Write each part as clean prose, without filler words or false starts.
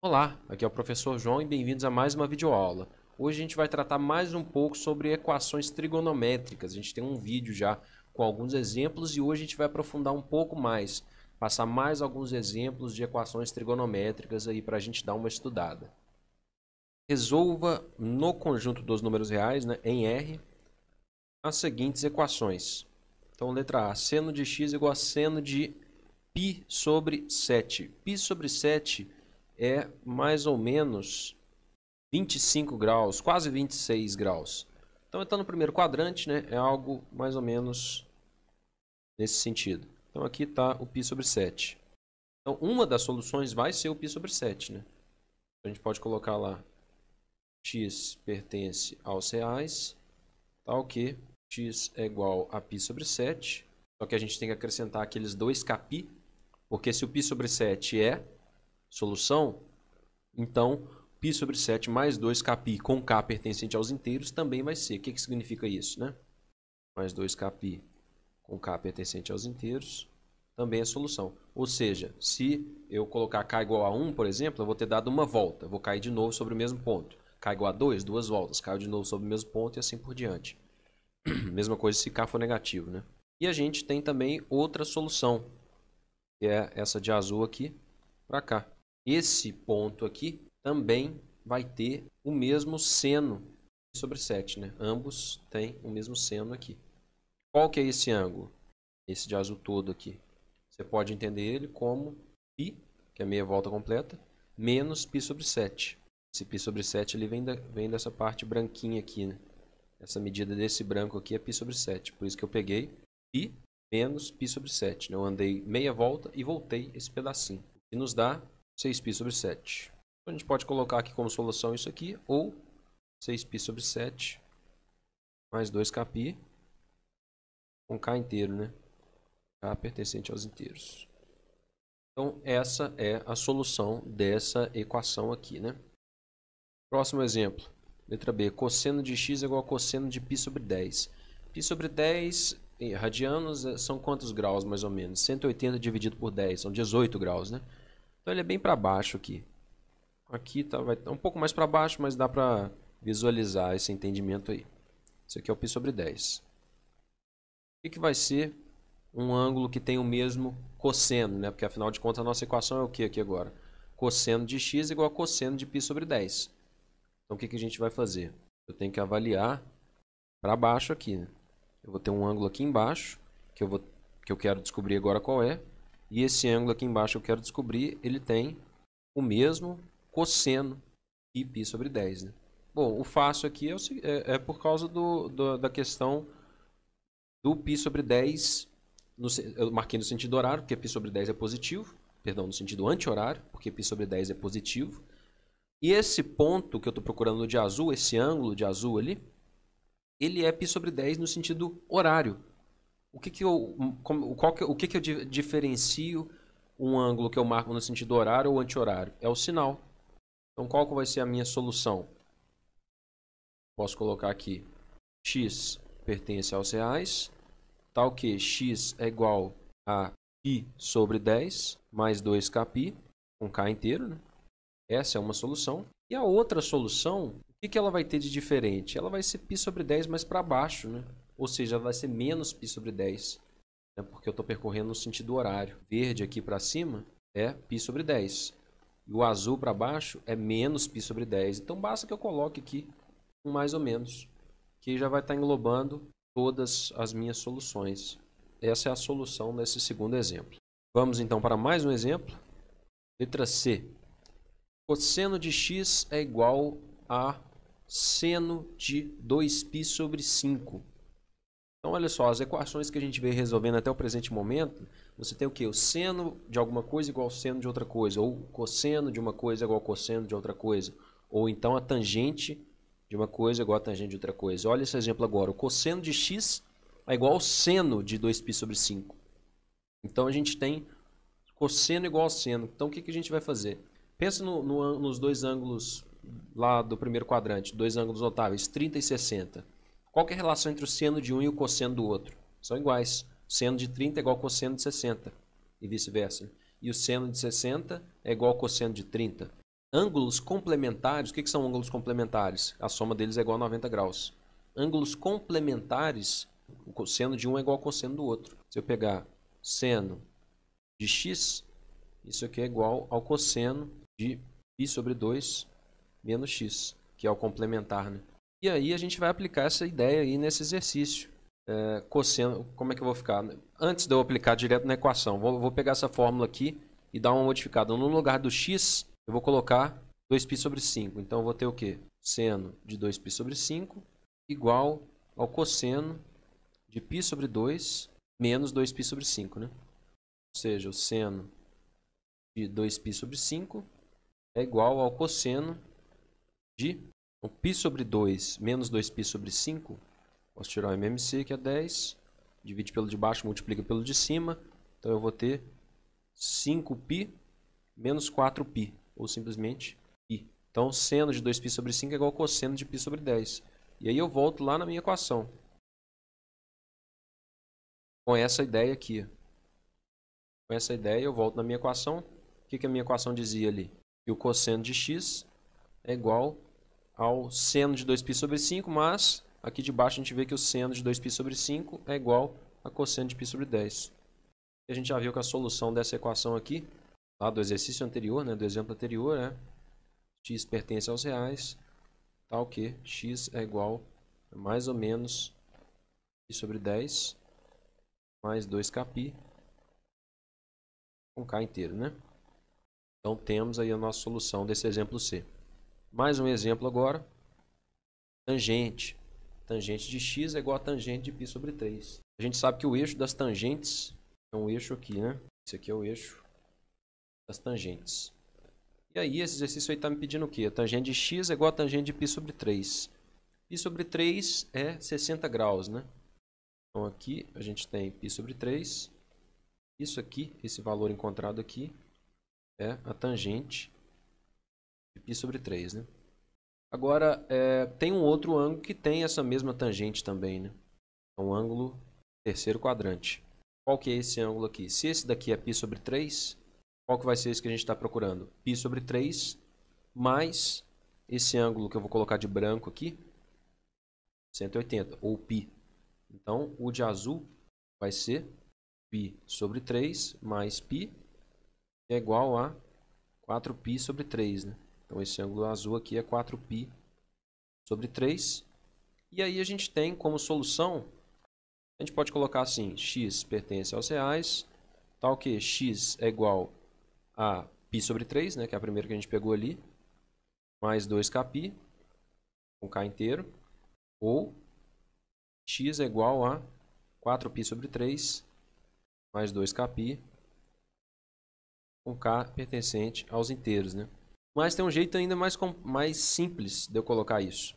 Olá, aqui é o professor João e bem-vindos a mais uma videoaula. Hoje a gente vai tratar mais um pouco sobre equações trigonométricas. A gente tem um vídeo já com alguns exemplos e hoje a gente vai aprofundar um pouco mais, passar mais alguns exemplos de equações trigonométricas aí para a gente dar uma estudada. Resolva no conjunto dos números reais, em R, as seguintes equações. Então, letra A, seno de x igual a seno de π sobre 7. Π sobre 7 é mais ou menos 25 graus, quase 26 graus. Então, está no primeiro quadrante, é algo mais ou menos nesse sentido. Então, aqui está o π sobre 7. Então, uma das soluções vai ser o π sobre 7. A gente pode colocar lá x pertence aos reais, tal que x é igual a π sobre 7. Só que a gente tem que acrescentar aqueles 2kπ, porque se o π sobre 7 é solução, então π sobre 7 mais 2kπ com k pertencente aos inteiros também vai ser. O que significa isso? Mais 2kπ com k pertencente aos inteiros também é solução. Ou seja, se eu colocar k igual a 1, por exemplo, eu vou ter dado uma volta. Eu vou cair de novo sobre o mesmo ponto. K igual a 2, duas voltas. Caiu de novo sobre o mesmo ponto e assim por diante. Mesma coisa se k for negativo. E a gente tem também outra solução, que é essa de azul aqui para cá. Esse ponto aqui também vai ter o mesmo seno sobre 7. Ambos têm o mesmo seno aqui. Qual que é esse ângulo? Esse de azul todo aqui. Você pode entender ele como π, que é meia volta completa, menos π sobre 7. Esse π sobre 7 ele vem dessa parte branquinha aqui. Essa medida desse branco aqui é π sobre 7. Por isso que eu peguei π menos π sobre 7. Eu andei meia volta e voltei esse pedacinho. E nos dá 6π sobre 7. Então, a gente pode colocar aqui como solução isso aqui, ou 6π sobre 7 mais 2kπ com k inteiro, k pertencente aos inteiros. Então, essa é a solução dessa equação aqui, Próximo exemplo. Letra B. Cosseno de x é igual a cosseno de π sobre 10. Π sobre 10 em radianos são quantos graus, mais ou menos? 180 dividido por 10, são 18 graus, Então, ele é bem para baixo aqui. Aqui vai estar um pouco mais para baixo, mas dá para visualizar esse entendimento aí. Isso aqui é o π sobre 10. O que vai ser um ângulo que tem o mesmo cosseno, Porque, afinal de contas, a nossa equação é o que aqui agora? Cosseno de x igual a cosseno de π sobre 10. Então, o que a gente vai fazer? Eu tenho que avaliar para baixo aqui, Eu vou ter um ângulo aqui embaixo, que eu quero descobrir agora qual é. E esse ângulo aqui embaixo eu quero descobrir, ele tem o mesmo cosseno de π sobre 10. Bom, o fácil aqui é por causa da questão do π sobre 10. Eu marquei no sentido horário, porque π sobre 10 é positivo. Perdão, no sentido anti-horário, porque π sobre 10 é positivo. E esse ponto que eu estou procurando de azul, esse ângulo de azul ali, ele é π sobre 10 no sentido horário. O que eu diferencio um ângulo que eu marco no sentido horário ou anti-horário? É o sinal. Então, qual que vai ser a minha solução? Posso colocar aqui x pertence aos reais, tal que x é igual a π sobre 10 mais 2kπ, com k inteiro, Essa é uma solução. E a outra solução, o que ela vai ter de diferente? Ela vai ser π sobre 10 mais para baixo, Ou seja, vai ser menos π sobre 10, porque eu estou percorrendo no sentido horário. Verde aqui para cima é π sobre 10. E o azul para baixo é menos π sobre 10. Então, basta que eu coloque aqui um mais ou menos, que já vai estar englobando todas as minhas soluções. Essa é a solução desse segundo exemplo. Vamos então para mais um exemplo. Letra C. Cosseno de x é igual a seno de 2π sobre 5. Então, olha só, as equações que a gente vem resolvendo até o presente momento, você tem o quê? O seno de alguma coisa igual ao seno de outra coisa, ou cosseno de uma coisa igual ao cosseno de outra coisa, ou então a tangente de uma coisa igual a tangente de outra coisa. Olha esse exemplo agora. O cosseno de x é igual ao seno de 2π sobre 5. Então, a gente tem cosseno igual ao seno. Então, o que a gente vai fazer? Pensa nos dois ângulos lá do primeiro quadrante, dois ângulos notáveis, 30 e 60. Qual que é a relação entre o seno de um e o cosseno do outro? São iguais. O seno de 30 é igual ao cosseno de 60 e vice-versa. E o seno de 60 é igual ao cosseno de 30. Ângulos complementares, o que são ângulos complementares? A soma deles é igual a 90 graus. Ângulos complementares, o cosseno de um é igual ao cosseno do outro. Se eu pegar seno de x, isso aqui é igual ao cosseno de π sobre 2 menos x, que é o complementar, né? E aí a gente vai aplicar essa ideia aí nesse exercício. Cosseno, como é que eu vou ficar? Antes de eu aplicar direto na equação, vou pegar essa fórmula aqui e dar uma modificada. No lugar do x, eu vou colocar 2π sobre 5. Então eu vou ter o quê? Seno de 2π sobre 5 igual ao cosseno de π sobre 2 menos 2π sobre 5, né? Ou seja, o seno de 2π sobre 5 é igual ao cosseno de o π sobre 2 menos 2π sobre 5. Posso tirar o MMC, que é 10. Divide pelo de baixo, multiplica pelo de cima. Então eu vou ter 5π menos 4π, ou simplesmente π. Então seno de 2π sobre 5 é igual ao cosseno de π sobre 10. E aí eu volto lá na minha equação. Com essa ideia aqui. Com essa ideia eu volto na minha equação. O que a minha equação dizia ali? Que o cosseno de x é igual ao seno de 2π sobre 5, mas aqui de baixo a gente vê que o seno de 2π sobre 5 é igual a cosseno de π sobre 10. E a gente já viu que a solução dessa equação aqui, lá do exercício anterior, né, do exemplo anterior, x pertence aos reais, tal que x é igual a mais ou menos π sobre 10 mais 2kπ com k inteiro, né? Então temos aí a nossa solução desse exemplo C. Mais um exemplo agora. Tangente. Tangente de x é igual a tangente de π sobre 3. A gente sabe que o eixo das tangentes é um eixo aqui, né? Esse aqui é o eixo das tangentes. E aí esse exercício aí está me pedindo o quê? A tangente de x é igual a tangente de π sobre 3. Π sobre 3 é 60 graus, né? Então aqui a gente tem π sobre 3. Isso aqui, esse valor encontrado aqui, é a tangente de π sobre 3, né? Agora, tem um outro ângulo que tem essa mesma tangente também, né? É um ângulo terceiro quadrante. Qual que é esse ângulo aqui? Se esse daqui é π sobre 3, qual que vai ser esse que a gente está procurando? π sobre 3 mais esse ângulo que eu vou colocar de branco aqui, 180, ou π. Então, o de azul vai ser π sobre 3 mais π, que é igual a 4π sobre 3, né? Então, esse ângulo azul aqui é 4π sobre 3. E aí a gente tem como solução, a gente pode colocar assim, x pertence aos reais, tal que x é igual a π sobre 3, né, que é a primeira que a gente pegou ali, mais 2kπ, com k inteiro, ou x é igual a 4π sobre 3, mais 2kπ, com k pertencente aos inteiros, né? Mas tem um jeito ainda mais simples de eu colocar isso.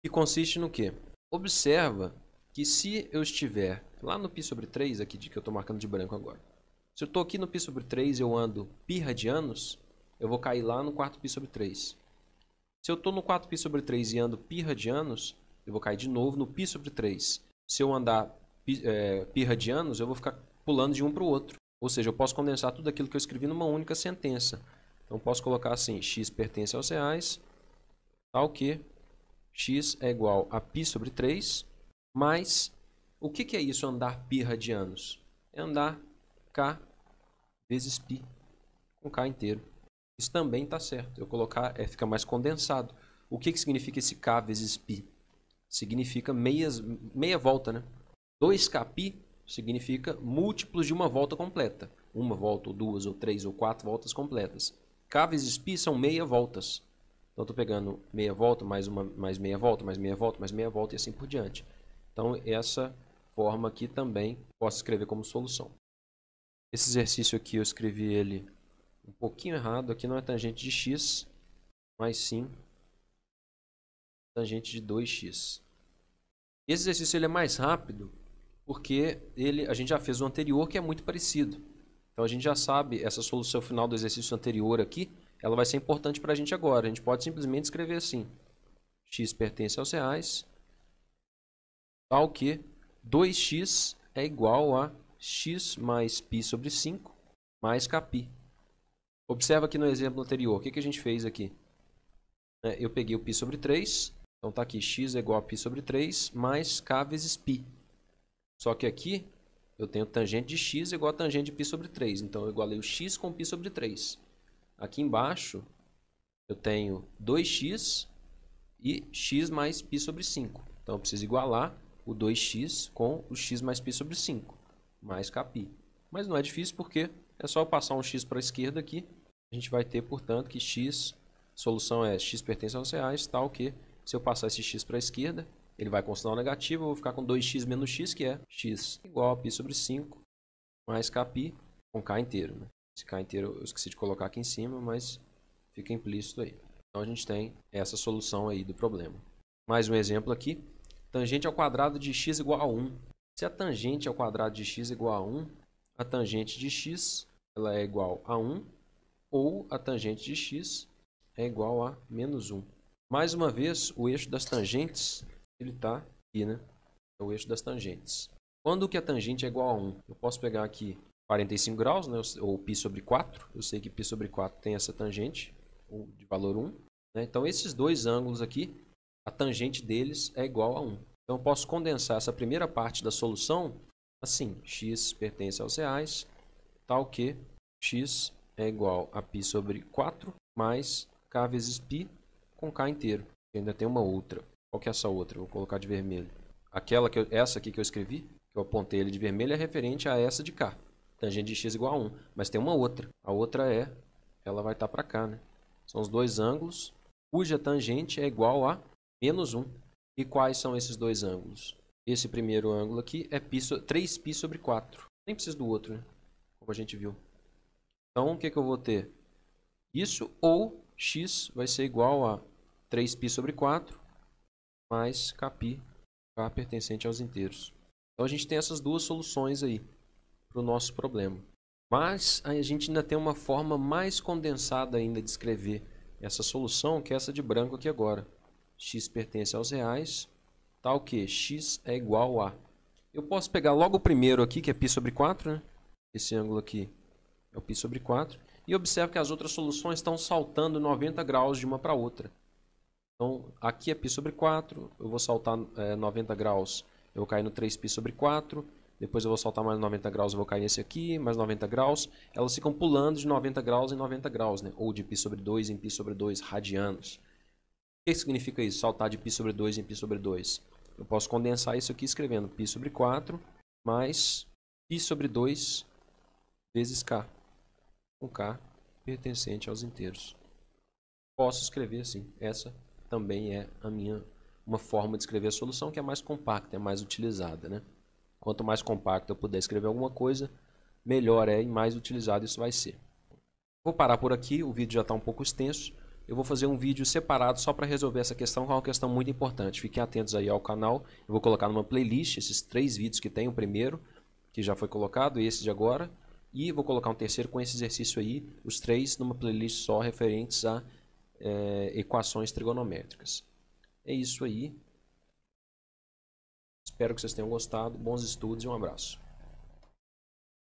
Que consiste no quê? Observa que se eu estiver lá no π sobre 3, aqui que eu estou marcando de branco agora. Se eu estou aqui no π sobre 3 e eu ando π radianos, eu vou cair lá no quarto π sobre 3. Se eu estou no 4π sobre 3 e ando π radianos, eu vou cair de novo no π sobre 3. Se eu andar π radianos, eu vou ficar pulando de um para o outro. Ou seja, eu posso condensar tudo aquilo que eu escrevi numa única sentença. Então, posso colocar assim, x pertence aos reais, tal que x é igual a π sobre 3, mais, o que é isso, andar π radianos? É andar k vezes π, com k inteiro. Isso também está certo. Eu colocar, fica mais condensado. O que significa esse k vezes π? Significa meia volta, né? 2kπ significa múltiplos de uma volta completa. Uma volta, ou duas, ou três, ou quatro voltas completas. K vezes π são meia voltas. Então, estou pegando meia volta, mais meia volta, mais meia volta, mais meia volta e assim por diante. Então, essa forma aqui também posso escrever como solução. Esse exercício aqui eu escrevi ele um pouquinho errado. Aqui não é tangente de x, mas sim tangente de 2x. Esse exercício ele é mais rápido porque a gente já fez o anterior, que é muito parecido. Então, a gente já sabe essa solução final do exercício anterior aqui, ela vai ser importante para a gente agora. A gente pode simplesmente escrever assim, x pertence aos reais, tal que 2x é igual a x mais π sobre 5 mais kπ. Observa aqui no exemplo anterior, o que a gente fez aqui? Eu peguei o π sobre 3, então está aqui x é igual a π sobre 3 mais k vezes π. Só que aqui eu tenho tangente de x igual a tangente de π sobre 3, então eu igualei o x com π sobre 3. Aqui embaixo eu tenho 2x e x mais π sobre 5. Então eu preciso igualar o 2x com o x mais π sobre 5, mais kπ. Mas não é difícil porque é só eu passar um x para a esquerda aqui. A gente vai ter, portanto, que x, solução é x pertence aos reais, tal que se eu passar esse x para a esquerda, ele vai com sinal negativo, eu vou ficar com 2x menos x, que é x igual a π sobre 5, mais kπ, com k inteiro. Né? Esse k inteiro eu esqueci de colocar aqui em cima, mas fica implícito aí. Então a gente tem essa solução aí do problema. Mais um exemplo aqui. Tangente ao quadrado de x igual a 1. Se a tangente ao quadrado de x igual a 1, a tangente de x ela é igual a 1, ou a tangente de x é igual a menos 1. Mais uma vez, o eixo das tangentes ele está aqui, né? É o eixo das tangentes. Quando que a tangente é igual a 1? Eu posso pegar aqui 45 graus, né? Ou π sobre 4. Eu sei que π sobre 4 tem essa tangente de valor 1. Né? Então, esses dois ângulos aqui, a tangente deles é igual a 1. Então, eu posso condensar essa primeira parte da solução assim. X pertence aos reais, tal que x é igual a π sobre 4 mais k vezes π com k inteiro. E ainda tem uma outra. Qual que é essa outra? Eu vou colocar de vermelho. Essa aqui que eu escrevi, que eu apontei ele de vermelho, é referente a essa de cá. Tangente de x igual a 1. Mas tem uma outra. A outra ela vai estar para cá, né? São os dois ângulos cuja tangente é igual a menos 1. E quais são esses dois ângulos? Esse primeiro ângulo aqui é 3π sobre 4. Nem preciso do outro, né? Como a gente viu. Então, o que eu vou ter? Isso ou x vai ser igual a 3π sobre 4 mais kπ, k pertencente aos inteiros. Então, a gente tem essas duas soluções aí para o nosso problema. Mas a gente ainda tem uma forma mais condensada ainda de escrever essa solução, que é essa de branco aqui agora. X pertence aos reais, tal que x é igual a... Eu posso pegar logo o primeiro aqui, que é π sobre 4, né? Esse ângulo aqui é o π sobre 4. E observe que as outras soluções estão saltando 90 graus de uma para outra. Então, aqui é π sobre 4, eu vou saltar 90 graus, eu vou cair no 3π sobre 4. Depois eu vou saltar mais 90 graus, eu vou cair nesse aqui, mais 90 graus. Elas ficam pulando de 90 graus em 90 graus, né? Ou de π sobre 2 em π sobre 2 radianos. O que significa isso? Saltar de π sobre 2 em π sobre 2. Eu posso condensar isso aqui escrevendo π sobre 4 mais π sobre 2 vezes k, com k pertencente aos inteiros. Posso escrever assim. Essa também é uma forma de escrever a solução que é mais compacta, é mais utilizada, né? Quanto mais compacto eu puder escrever alguma coisa, melhor é e mais utilizado isso vai ser. Vou parar por aqui, o vídeo já está um pouco extenso. Eu vou fazer um vídeo separado só para resolver essa questão, que é uma questão muito importante. Fiquem atentos aí ao canal. Eu vou colocar numa playlist esses 3 vídeos que tem. O primeiro, que já foi colocado, esse de agora. E vou colocar um terceiro com esse exercício aí, os 3 numa playlist só referentes a equações trigonométricas. É isso aí. Espero que vocês tenham gostado. Bons estudos e um abraço.